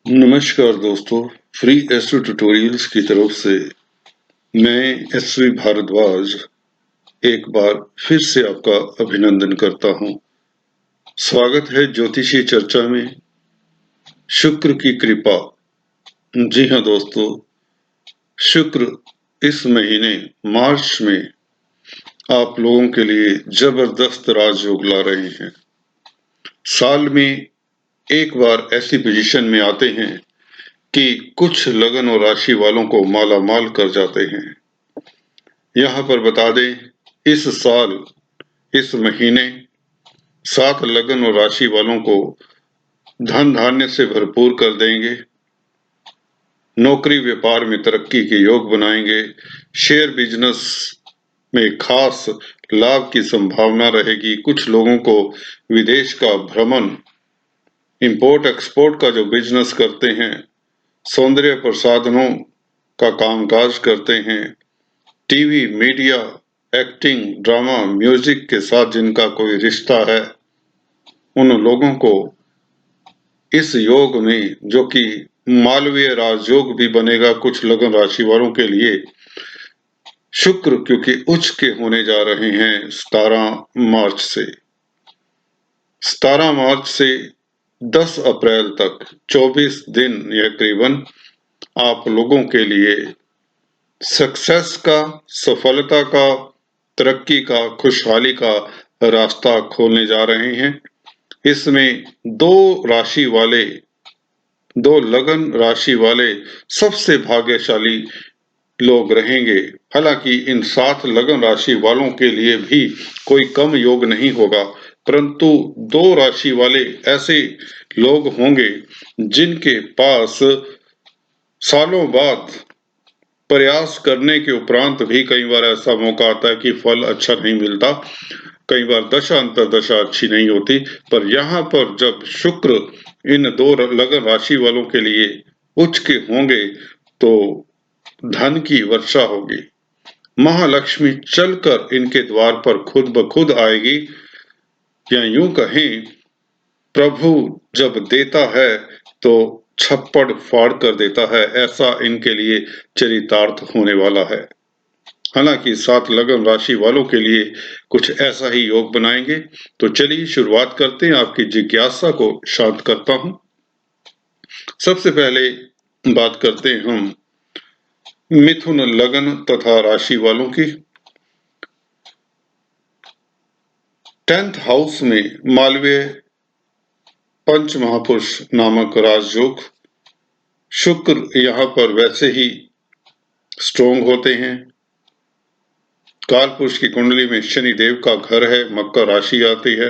नमस्कार दोस्तों, free astro tutorials की तरफ से मैं एसवी भारद्वाज एक बार फिर से आपका अभिनंदन करता हूं। स्वागत है ज्योतिषीय चर्चा में। शुक्र की कृपा। जी हाँ दोस्तों, शुक्र इस महीने मार्च में आप लोगों के लिए जबरदस्त राजयोग ला रहे हैं। साल में एक बार ऐसी पोजीशन में आते हैं कि कुछ लगन और राशि वालों को माला माल कर जाते हैं। यहाँ पर बता दें, इस साल इस महीने 7 लगन और राशि वालों को धन धान्य से भरपूर कर देंगे। नौकरी व्यापार में तरक्की के योग बनाएंगे। शेयर बिजनेस में खास लाभ की संभावना रहेगी। कुछ लोगों को विदेश का भ्रमण, इंपोर्ट एक्सपोर्ट का जो बिजनेस करते हैं, सौंदर्य प्रसाधनों का कामकाज करते हैं, TV, media, acting, drama, music के साथ जिनका कोई रिश्ता है, उन लोगों को इस योग में, जो कि मालवीय राजयोग भी बनेगा कुछ लगन राशि वालों के लिए, शुक्र क्योंकि उच्च के होने जा रहे हैं 17 मार्च से। 17 मार्च से 10 अप्रैल तक 24 दिन या करीबन आप लोगों के लिए सक्सेस का, सफलता का, तरक्की का, खुशहाली का रास्ता खोलने जा रहे हैं। इसमें दो लगन राशि वाले सबसे भाग्यशाली लोग रहेंगे। हालांकि इन 7 लगन राशि वालों के लिए भी कोई कम योग नहीं होगा, परंतु 2 राशि वाले ऐसे लोग होंगे जिनके पास सालों बाद प्रयास करने के उपरांत भी कई बार ऐसा मौका आता है कि फल अच्छा नहीं मिलता, कई बार दशा अंतर्दशा अच्छी नहीं होती। पर यहाँ पर जब शुक्र इन 2 लगन राशि वालों के लिए उच्च के होंगे तो धन की वर्षा होगी। महालक्ष्मी चलकर इनके द्वार पर खुद ब खुद आएगी, या यूं कहें, प्रभु जब देता है तो छप्पड़ फाड़ कर देता है। ऐसा इनके लिए चरितार्थ होने वाला है। हालांकि 7 लगन राशि वालों के लिए कुछ ऐसा ही योग बनाएंगे। तो चलिए शुरुआत करते हैं। आपकी जिज्ञासा को शांत करता हूं। सबसे पहले बात करते हैं हम मिथुन लगन तथा राशि वालों की। 10th हाउस में मालवीय पंच महापुरुष नामक राजयोग, शुक्र यहाँ पर वैसे ही स्ट्रोंग होते हैं। कालपुरुष की कुंडली में शनि देव का घर है, मकर राशि आती है,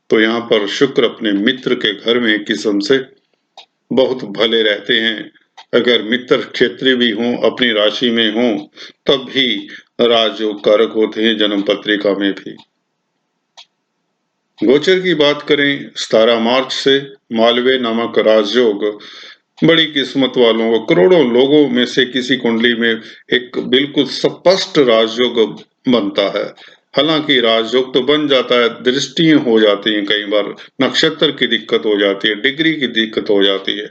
तो यहाँ पर शुक्र अपने मित्र के घर में एक किस्म से बहुत भले रहते हैं। अगर मित्र क्षेत्रीय भी हों, अपनी राशि में हों, तब भी राजयोग कारक होते हैं, जन्म पत्रिका में भी। गोचर की बात करें, 17 मार्च से मालवीय नामक राजयोग बड़ी किस्मत वालों को, करोड़ों लोगों में से किसी कुंडली में एक बिल्कुल स्पष्ट राजयोग बनता है। हालांकि राजयोग तो बन जाता है, दृष्टियां हो जाती हैं, कई बार नक्षत्र की दिक्कत हो जाती है, डिग्री की दिक्कत हो जाती है।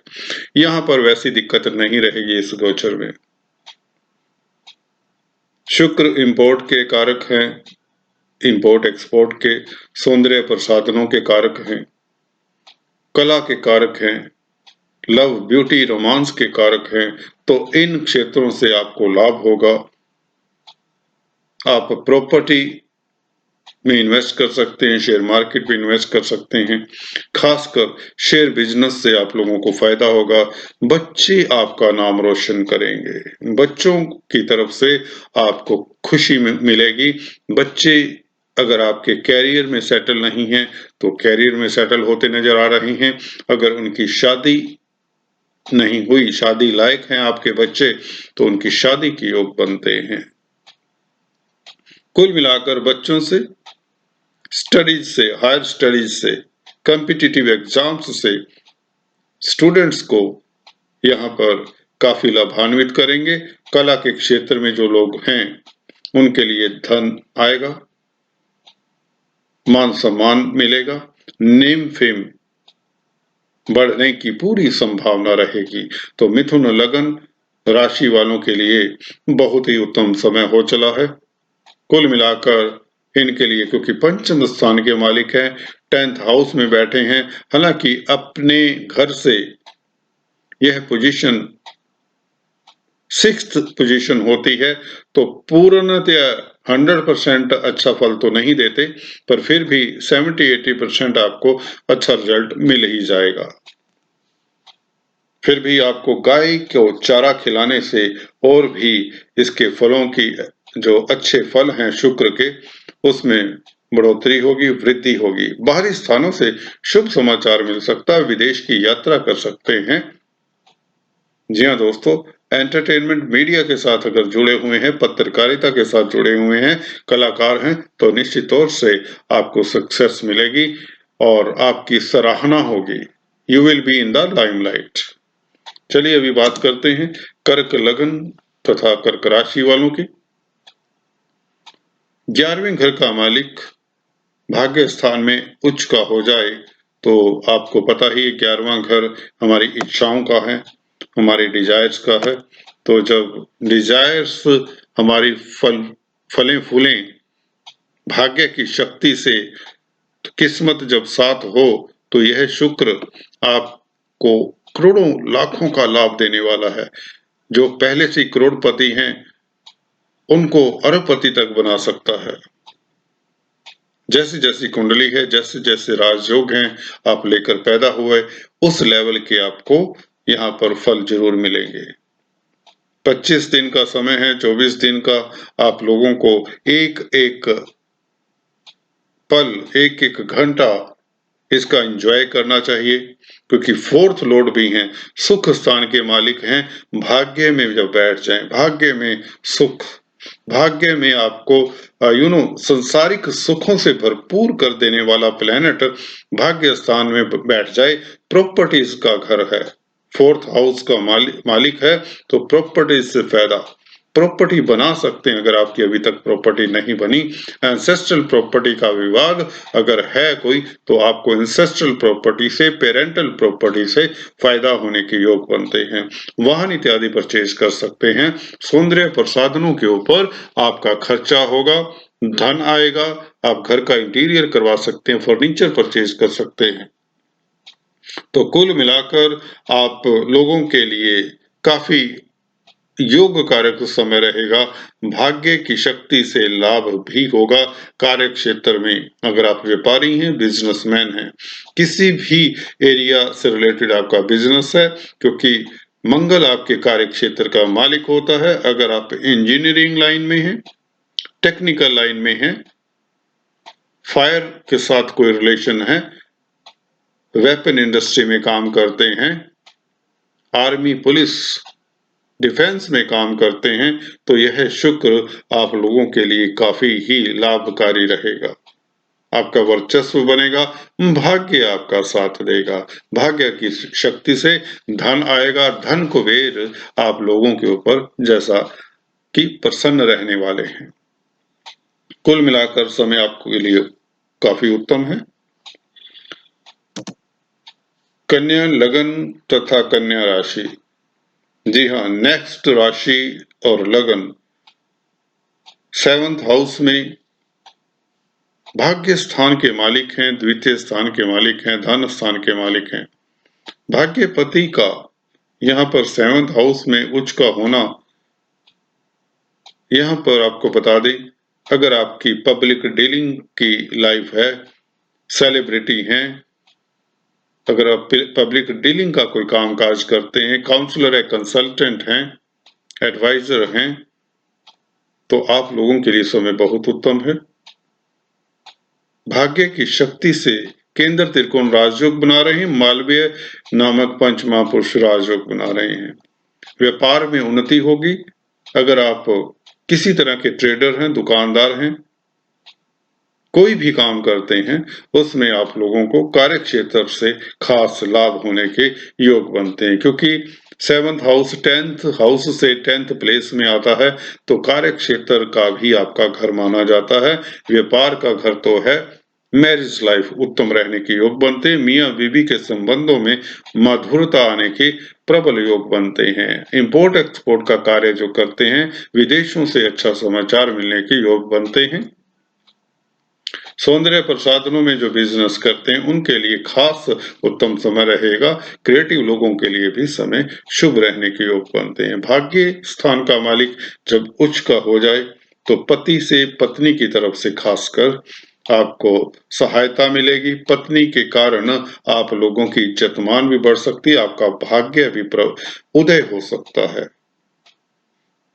यहाँ पर वैसी दिक्कत नहीं रहेगी इस गोचर में। शुक्र इंपोर्ट के कारक हैं, इंपोर्ट एक्सपोर्ट के, सौंदर्य प्रसाधनों के कारक हैं, कला के कारक हैं, लव, ब्यूटी, रोमांस के कारक हैं। तो इन क्षेत्रों से आपको लाभ होगा। आप प्रॉपर्टी में इन्वेस्ट कर सकते हैं, शेयर मार्केट में इन्वेस्ट कर सकते हैं। खासकर शेयर बिजनेस से आप लोगों को फायदा होगा। बच्चे आपका नाम रोशन करेंगे, बच्चों की तरफ से आपको खुशी मिलेगी। बच्चे अगर आपके कैरियर में सेटल नहीं हैं तो कैरियर में सेटल होते नजर आ रहे हैं। अगर उनकी शादी नहीं हुई, शादी लायक हैं आपके बच्चे, तो उनकी शादी के योग बनते हैं। कुल मिलाकर बच्चों से, स्टडीज से, हायर स्टडीज से, कॉम्पिटिटिव एग्जाम्स से स्टूडेंट्स को यहाँ पर काफी लाभान्वित करेंगे। कला के क्षेत्र में जो लोग हैं उनके लिए धन आएगा, मान सम्मान मिलेगा, नेम फेम बढ़ने की पूरी संभावना रहेगी। तो मिथुन लगन राशि वालों के लिए बहुत ही उत्तम समय हो चला है। कुल मिलाकर इनके लिए, क्योंकि पंचम स्थान के मालिक हैं, 10th हाउस में बैठे हैं, हालांकि अपने घर से यह पोजीशन 6th पोजीशन होती है, तो पूर्णतया 100% अच्छा फल तो नहीं देते, पर फिर भी 70-80% आपको अच्छा रिजल्ट मिल ही जाएगा। फिर भी आपको गाय को चारा खिलाने से और भी इसके फलों की जो अच्छे फल हैं शुक्र के, उसमें बढ़ोतरी होगी, वृद्धि होगी। बाहरी स्थानों से शुभ समाचार मिल सकता है, विदेश की यात्रा कर सकते हैं। जी हाँ दोस्तों, एंटरटेनमेंट मीडिया के साथ अगर जुड़े हुए हैं, पत्रकारिता के साथ जुड़े हुए हैं, कलाकार हैं, तो निश्चित तौर से आपको सक्सेस मिलेगी और आपकी सराहना होगी। You will be in the limelight. चलिए अभी बात करते हैं कर्क लगन तथा कर्क राशि वालों की। 11वें घर का मालिक भाग्य स्थान में उच्च का हो जाए तो आपको पता ही 11वां घर हमारी इच्छाओं का है, हमारे डिजायर्स का है। तो जब डिजायर्स हमारी फलें फूलें भाग्य की शक्ति से, तो किस्मत जब साथ हो, तो यह शुक्र आपको करोड़ों लाखों का लाभ देने वाला है। जो पहले से करोड़पति हैं उनको अरबपति तक बना सकता है। जैसी जैसी कुंडली है, जैसे जैसे राजयोग हैं आप लेकर पैदा हुए, उस लेवल के आपको यहाँ पर फल जरूर मिलेंगे। 25 दिन का समय है, 24 दिन का आप लोगों को एक एक पल, एक एक घंटा इसका एंजॉय करना चाहिए, क्योंकि 4th लॉर्ड भी हैं, सुख स्थान के मालिक हैं। भाग्य में जब बैठ जाएं, भाग्य में सुख, भाग्य में आपको संसारिक सुखों से भरपूर कर देने वाला प्लेनेट भाग्य स्थान में बैठ जाए, प्रॉपर्टीज का घर है, 4th हाउस का मालिक है, तो प्रॉपर्टीज से फायदा, प्रॉपर्टी बना सकते हैं। अगर आपकी अभी तक प्रॉपर्टी नहीं बनी, एंसेस्ट्रल प्रॉपर्टी का विवाद अगर है कोई, तो आपको एंसेस्ट्रल प्रॉपर्टी से, पेरेंटल प्रॉपर्टी से फायदा होने के योग बनते हैं। वाहन इत्यादि परचेज कर सकते हैं। सौंदर्य प्रसाधनों के ऊपर आपका खर्चा होगा, धन आएगा, आप घर का इंटीरियर करवा सकते हैं, फर्नीचर परचेज कर सकते हैं। तो कुल मिलाकर आप लोगों के लिए काफी योग कारक समय रहेगा। भाग्य की शक्ति से लाभ भी होगा। कार्य क्षेत्र में अगर आप व्यापारी हैं, बिजनेसमैन हैं, किसी भी एरिया से रिलेटेड आपका बिजनेस है, क्योंकि मंगल आपके कार्य क्षेत्र का मालिक होता है। अगर आप इंजीनियरिंग लाइन में हैं, टेक्निकल लाइन में हैं, फायर के साथ कोई रिलेशन है, वेपन इंडस्ट्री में काम करते हैं, आर्मी पुलिस डिफेंस में काम करते हैं, तो यह शुक्र आप लोगों के लिए काफी ही लाभकारी रहेगा। आपका वर्चस्व बनेगा, भाग्य आपका साथ देगा, भाग्य की शक्ति से धन आएगा, धन कुबेर आप लोगों के ऊपर जैसा कि प्रसन्न रहने वाले हैं। कुल मिलाकर समय आपके लिए काफी उत्तम है। कन्या लगन तथा कन्या राशि, जी हाँ, नेक्स्ट राशि और लगन 7th हाउस में भाग्य स्थान के मालिक हैं, द्वितीय स्थान के मालिक हैं, धन स्थान के मालिक हैं। भाग्यपति का यहाँ पर 7th हाउस में उच्च का होना, यहाँ पर आपको बता दें, अगर आपकी पब्लिक डीलिंग की लाइफ है, सेलिब्रिटी हैं, अगर आप पब्लिक डीलिंग का कोई काम काज करते हैं, काउंसलर है, कंसल्टेंट हैं, एडवाइजर हैं, तो आप लोगों के लिए समय बहुत उत्तम है। भाग्य की शक्ति से केंद्र त्रिकोण राजयोग बना रहे हैं, मालवीय नामक पंच महापुरुष राजयोग बना रहे हैं। व्यापार में उन्नति होगी। अगर आप किसी तरह के ट्रेडर हैं, दुकानदार हैं, कोई भी काम करते हैं, उसमें आप लोगों को कार्य क्षेत्र से खास लाभ होने के योग बनते हैं, क्योंकि 7th हाउस 10th हाउस से 10th प्लेस में आता है, तो कार्य क्षेत्र का भी आपका घर माना जाता है। व्यापार का घर तो है, मैरिज लाइफ उत्तम रहने के योग बनते हैं। मियाँ बीवी के संबंधों में मधुरता आने के प्रबल योग बनते हैं। इंपोर्ट एक्सपोर्ट का कार्य जो करते हैं, विदेशों से अच्छा समाचार मिलने के योग बनते हैं। सौंदर्य प्रसाधनों में जो बिजनेस करते हैं उनके लिए खास उत्तम समय रहेगा। क्रिएटिव लोगों के लिए भी समय शुभ रहने के योग बनते हैं। भाग्य स्थान का मालिक जब उच्च का हो जाए तो पति से पत्नी की तरफ से खासकर आपको सहायता मिलेगी। पत्नी के कारण आप लोगों की इज्जत मान भी बढ़ सकती है, आपका भाग्य भी उदय हो सकता है।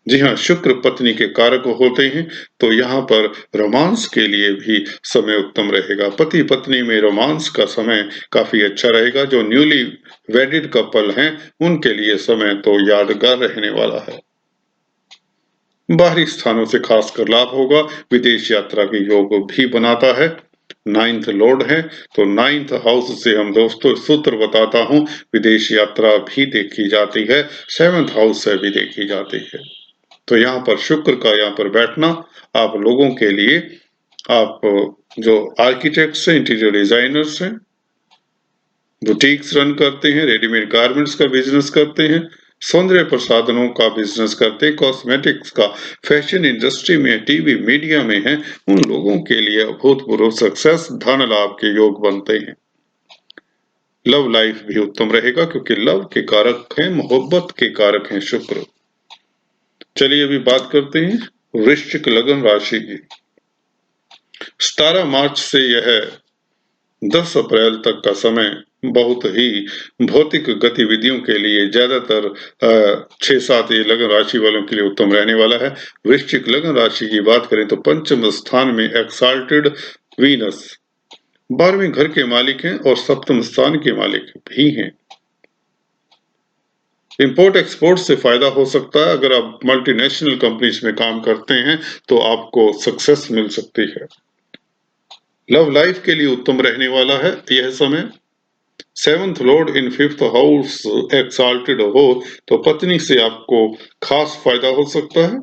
जी हाँ, शुक्र पत्नी के कारक होते हैं, तो यहाँ पर रोमांस के लिए भी समय उत्तम रहेगा। पति पत्नी में रोमांस का समय काफी अच्छा रहेगा। जो न्यूली वेडिड कपल हैं, उनके लिए समय तो यादगार रहने वाला है। बाहरी स्थानों से खासकर लाभ होगा। विदेश यात्रा के योग भी बनाता है। 9th लॉर्ड है, तो 9th हाउस से हम दोस्तों सूत्र बताता हूँ, विदेश यात्रा भी देखी जाती है, 7th हाउस से भी देखी जाती है। तो यहाँ पर शुक्र का यहाँ पर बैठना आप लोगों के लिए, आप जो आर्किटेक्ट्स हैं, इंटीरियर डिजाइनर्स हैं, बुटीक्स रन करते हैं, रेडीमेड गारमेंट्स का बिजनेस करते हैं, सौंदर्य प्रसाधनों का बिजनेस करते हैं, कॉस्मेटिक्स का, फैशन इंडस्ट्री में, टीवी मीडिया में है, उन लोगों के लिए अभूतपूर्व सक्सेस, धन लाभ के योग बनते हैं। लव लाइफ भी उत्तम रहेगा क्योंकि लव के कारक हैं, मोहब्बत के कारक हैं शुक्र। चलिए अभी बात करते हैं वृश्चिक लगन राशि की। 17 मार्च से यह 10 अप्रैल तक का समय बहुत ही भौतिक गतिविधियों के लिए ज्यादातर 6-7 ये लगन राशि वालों के लिए उत्तम रहने वाला है। वृश्चिक लगन राशि की बात करें तो पंचम स्थान में एक्साल्टेड वीनस 12वें घर के मालिक हैं और सप्तम स्थान के मालिक भी हैं। इंपोर्ट एक्सपोर्ट से फायदा हो सकता है। अगर आप मल्टीनेशनल कंपनीज में काम करते हैं तो आपको सक्सेस मिल सकती है। लव लाइफ के लिए उत्तम रहने वाला है यह समय। 7th लॉर्ड इन 5th हाउस एक्साल्टेड हो तो पत्नी से आपको खास फायदा हो सकता है।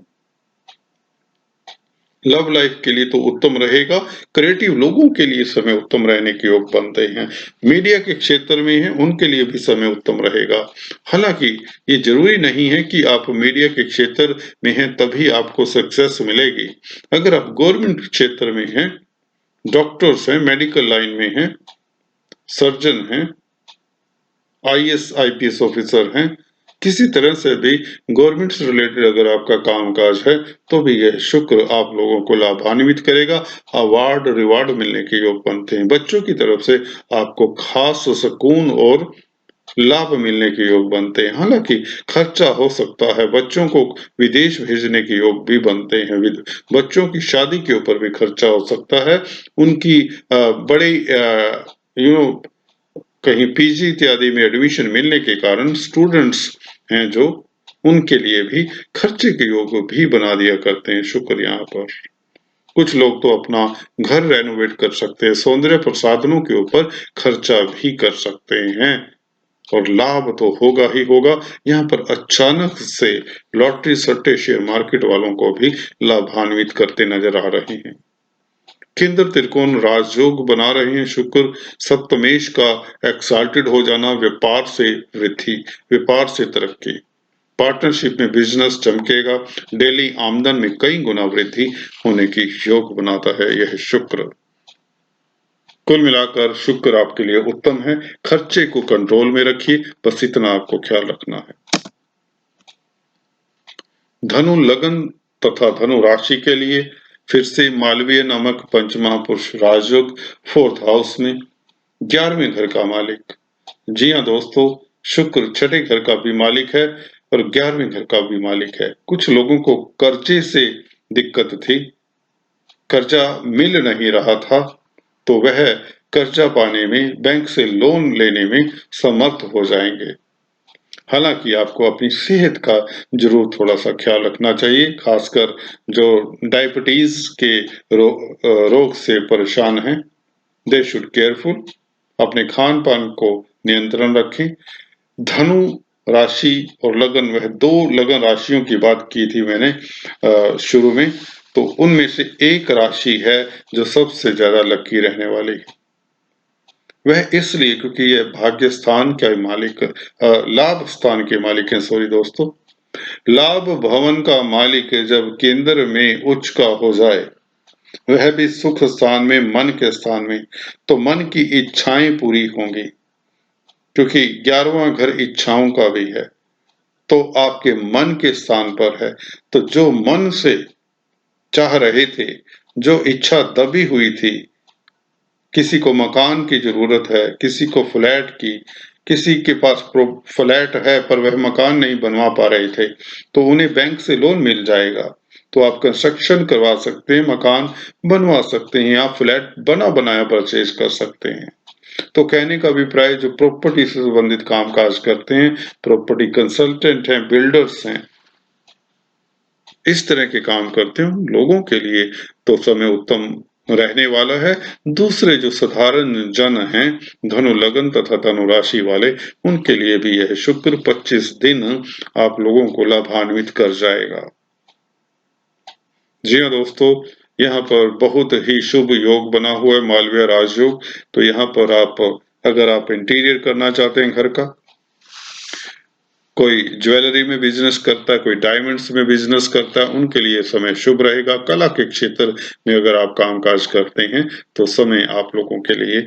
लव लाइफ के लिए तो उत्तम रहेगा। क्रिएटिव लोगों के लिए समय उत्तम रहने के योग बनते हैं। मीडिया के क्षेत्र में हैं, उनके लिए भी समय उत्तम रहेगा। हालांकि ये जरूरी नहीं है कि आप मीडिया के क्षेत्र में हैं तभी आपको सक्सेस मिलेगी। अगर आप गवर्नमेंट क्षेत्र में हैं, डॉक्टर्स हैं, मेडिकल लाइन में हैं, सर्जन हैं, आईएएस आईपीएस ऑफिसर हैं, किसी तरह से भी गवर्नमेंट से रिलेटेड अगर आपका कामकाज है तो भी यह शुक्र आप लोगों को लाभान्वित करेगा। अवार्ड रिवार्ड मिलने के योग बनते हैं। बच्चों की तरफ से आपको खास सुकून और लाभ मिलने के योग बनते हैं। हालांकि खर्चा हो सकता है, बच्चों को विदेश भेजने के योग भी बनते हैं। बच्चों की शादी के ऊपर भी खर्चा हो सकता है। उनकी बड़ी कहीं पीजी इत्यादि में एडमिशन मिलने के कारण स्टूडेंट्स हैं जो, उनके लिए भी खर्चे के योग भी बना दिया करते हैं शुक्र यहाँ पर। कुछ लोग तो अपना घर रेनोवेट कर सकते हैं, सौंदर्य प्रसाधनों के ऊपर खर्चा भी कर सकते हैं और लाभ तो होगा ही होगा। यहाँ पर अचानक से लॉटरी सट्टे शेयर मार्केट वालों को भी लाभान्वित करते नजर आ रहे हैं। केंद्र त्रिकोण राजयोग बना रहे हैं शुक्र। सप्तमेश का एक्साल्टेड हो जाना व्यापार से वृद्धि, व्यापार से तरक्की, पार्टनरशिप में बिजनेस चमकेगा। डेली आमदन में कई गुना वृद्धि होने की योग बनाता है यह शुक्र। कुल मिलाकर शुक्र आपके लिए उत्तम है। खर्चे को कंट्रोल में रखिए, बस इतना आपको ख्याल रखना है। धनु लगन तथा धनु राशि के लिए फिर से मालवीय नामक पंचमहापुरुष राजयोग 4th हाउस में 11वें घर का मालिक। जी हाँ दोस्तों, शुक्र 6ठे घर का भी मालिक है और 11वें घर का भी मालिक है। कुछ लोगों को कर्जे से दिक्कत थी, कर्जा मिल नहीं रहा था, तो वह कर्जा पाने में, बैंक से लोन लेने में समर्थ हो जाएंगे। हालांकि आपको अपनी सेहत का जरूर थोड़ा सा ख्याल रखना चाहिए, खासकर जो डायबिटीज के रोग से परेशान हैं, दे शुड केयरफुल। अपने खान पान को नियंत्रण रखें। धनु राशि और लगन, वह 2 लगन राशियों की बात की थी मैंने शुरू में, तो उनमें से एक राशि है जो सबसे ज्यादा लकी रहने वाली है। वह इसलिए क्योंकि यह भाग्य स्थान के मालिक लाभ स्थान के मालिक हैं। सॉरी दोस्तों, लाभ भवन का मालिक जब केंद्र में उच्च का हो जाए, वह भी सुख स्थान में, मन के स्थान में, तो मन की इच्छाएं पूरी होंगी, क्योंकि 11वां घर इच्छाओं का भी है, तो आपके मन के स्थान पर है। तो जो मन से चाह रहे थे, जो इच्छा दबी हुई थी, किसी को मकान की जरूरत है, किसी को फ्लैट की, किसी के पास फ्लैट है पर वह मकान नहीं बनवा पा रहे थे, तो उन्हें बैंक से लोन मिल जाएगा। तो आप कंस्ट्रक्शन करवा सकते हैं, मकान बनवा सकते हैं, आप फ्लैट बना बनाया परचेज कर सकते हैं। तो कहने का अभिप्राय, जो प्रॉपर्टी से संबंधित कामकाज करते हैं, प्रॉपर्टी कंसल्टेंट हैं, बिल्डर्स हैं, इस तरह के काम करते हैं, उन लोगों के लिए तो समय उत्तम रहने वाला है। दूसरे जो साधारण जन हैं, धनु लग्न तथा धनु राशि वाले, उनके लिए भी यह शुक्र 25 दिन आप लोगों को लाभान्वित कर जाएगा। जी हाँ दोस्तों, यहाँ पर बहुत ही शुभ योग बना हुआ है, मालवीय राजयोग। तो यहाँ पर अगर आप इंटीरियर करना चाहते हैं घर का, कोई ज्वेलरी में बिजनेस करता है, कोई डायमंड्स में बिजनेस करता है, उनके लिए समय शुभ रहेगा। कला के क्षेत्र में अगर आप कामकाज करते हैं तो समय आप लोगों के लिए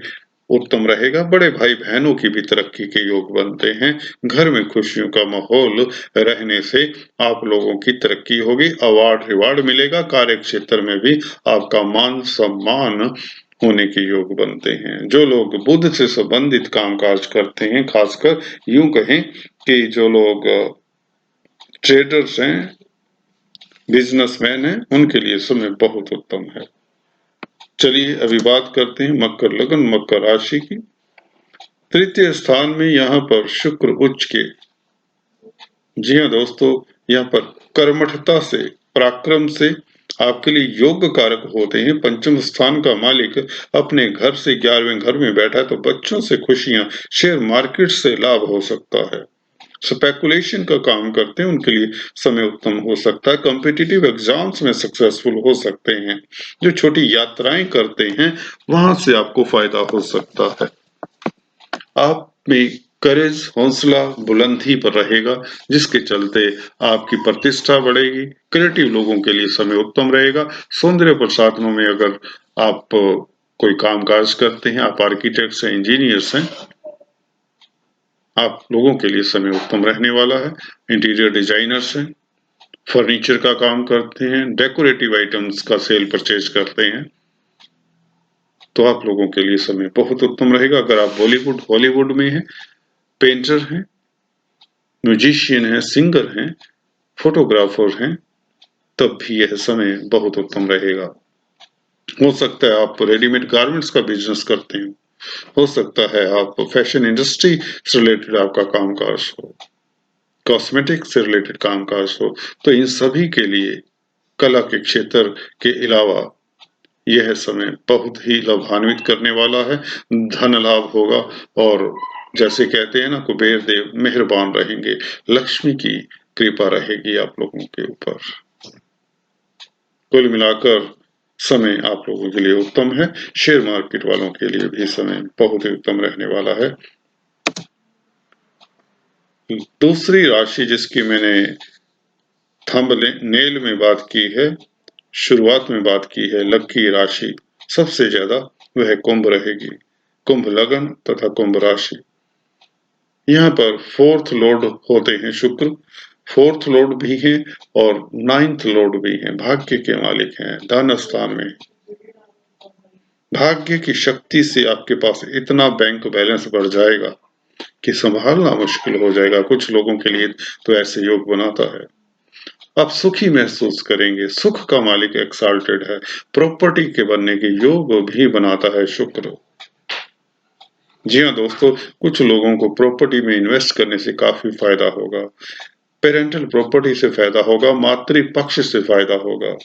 उत्तम रहेगा। बड़े भाई बहनों की भी तरक्की के योग बनते हैं। घर में खुशियों का माहौल रहने से आप लोगों की तरक्की होगी, अवार्ड रिवार्ड मिलेगा। कार्य क्षेत्र में भी आपका मान सम्मान होने के योग बनते हैं। जो लोग बुध से संबंधित कामकाज करते हैं, खासकर यूं कहें कि जो लोग ट्रेडर्स हैं, बिजनेसमैन हैं, उनके लिए समय बहुत उत्तम है। चलिए अभी बात करते हैं मकर लग्न, मकर राशि की। तृतीय स्थान में यहाँ पर शुक्र उच्च के। जी हाँ दोस्तों, यहाँ पर कर्मठता से, पराक्रम से आपके लिए योग कारक होते हैं। पंचम स्थान का मालिक अपने घर से 11वें घर में बैठा है, तो बच्चों से खुशियां, शेयर मार्केट से लाभ हो सकता है। स्पेकुलेशन का काम करते हैं, उनके लिए समय उत्तम हो सकता है। कॉम्पिटिटिव एग्जाम्स में सक्सेसफुल हो सकते हैं। जो छोटी यात्राएं करते हैं, वहां से आपको फायदा हो सकता है। आप में करेज, हौसला बुलंदी पर रहेगा, जिसके चलते आपकी प्रतिष्ठा बढ़ेगी। क्रिएटिव लोगों के लिए समय उत्तम रहेगा। सौंदर्य प्रसाधनों में अगर आप कोई कामकाज करते हैं, आप आर्किटेक्ट्स हैं, इंजीनियर्स हैं, आप लोगों के लिए समय उत्तम रहने वाला है। इंटीरियर डिजाइनर्स हैं, फर्नीचर का काम करते हैं, डेकोरेटिव आइटम्स का सेल परचेज करते हैं, तो आप लोगों के लिए समय बहुत उत्तम रहेगा। अगर आप बॉलीवुड हॉलीवुड में हैं, पेंटर हैं, म्यूजिशियन हैं, सिंगर हैं, फोटोग्राफर हैं, तब भी यह समय बहुत उत्तम रहेगा। हो सकता है आप रेडीमेड गारमेंट्स का बिजनेस करते हैं, हो सकता है आप फैशन इंडस्ट्री से रिलेटेड आपका कामकाज हो, कॉस्मेटिक से रिलेटेड कामकाज हो, तो इन सभी के लिए कला के क्षेत्र के अलावा यह समय बहुत ही लाभान्वित करने वाला है। धन लाभ होगा, और जैसे कहते हैं ना, कुबेर देव मेहरबान रहेंगे, लक्ष्मी की कृपा रहेगी आप लोगों के ऊपर। कुल मिलाकर समय आप लोगों के लिए उत्तम है। शेयर मार्केट वालों के लिए भी समय बहुत ही उत्तम रहने वाला है। दूसरी राशि जिसकी मैंने थंबनेल में बात की है, शुरुआत में बात की है, लकी राशि सबसे ज्यादा वह कुंभ रहेगी। कुंभ लग्न तथा कुंभ राशि, यहाँ पर फोर्थ लॉर्ड होते हैं शुक्र। फोर्थ लॉर्ड भी हैं और नाइन्थ लॉर्ड भी हैं, भाग्य के मालिक हैं। धन स्थान में भाग्य की शक्ति से आपके पास इतना बैंक बैलेंस बढ़ जाएगा कि संभालना मुश्किल हो जाएगा। कुछ लोगों के लिए तो ऐसे योग बनाता है। आप सुखी महसूस करेंगे। सुख का मालिक एक्साल्टेड है। प्रॉपर्टी के बनने के योग भी बनाता है शुक्र। जी हाँ दोस्तों, कुछ लोगों को प्रॉपर्टी में इन्वेस्ट करने से काफी फायदा होगा। पेरेंटल प्रॉपर्टी से फायदा होगा, मातृ पक्ष से फायदा होगा।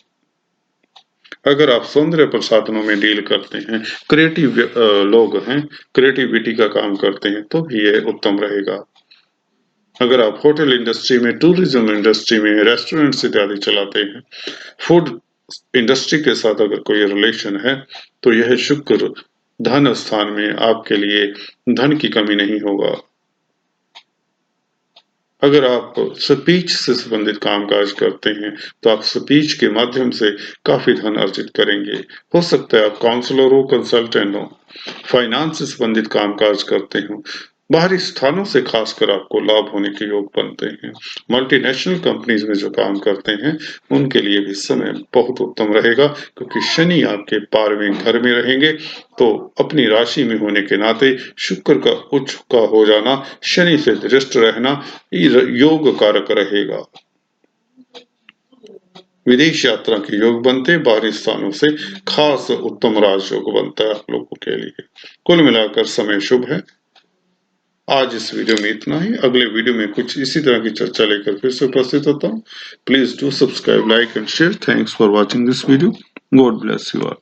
अगर आप सौंदर्य प्रसाधनों में डील करते हैं, क्रिएटिव लोग हैं, क्रिएटिविटी का काम करते हैं, तो भी यह उत्तम रहेगा। अगर आप होटल इंडस्ट्री में, टूरिज्म इंडस्ट्री में, रेस्टोरेंट्स इत्यादि चलाते हैं, फूड इंडस्ट्री के साथ अगर कोई रिलेशन है तो यह शुक्र धन स्थान में आपके लिए धन की कमी नहीं होगा। अगर आप स्पीच से संबंधित कामकाज करते हैं तो आप स्पीच के माध्यम से काफी धन अर्जित करेंगे। हो सकता है आप काउंसलर हो, कंसल्टेंट हो, फाइनेंस से संबंधित कामकाज करते हो, बाहरी स्थानों से खासकर आपको लाभ होने के योग बनते हैं। मल्टीनेशनल कंपनीज में जो काम करते हैं उनके लिए भी समय बहुत उत्तम रहेगा, क्योंकि शनि आपके 12वें घर में रहेंगे तो अपनी राशि में होने के नाते शुक्र का उच्च का हो जाना, शनि से दृष्ट रहना योग कारक रहेगा। विदेश यात्रा के योग बनते, बाहरी स्थानों से खास उत्तम राजयोग बनता है आप लोगों के लिए। कुल मिलाकर समय शुभ है। आज इस वीडियो में इतना ही। अगले वीडियो में कुछ इसी तरह की चर्चा लेकर फिर से उपस्थित होता हूँ। Please do subscribe, like and share. Thanks for watching this video. God bless you all.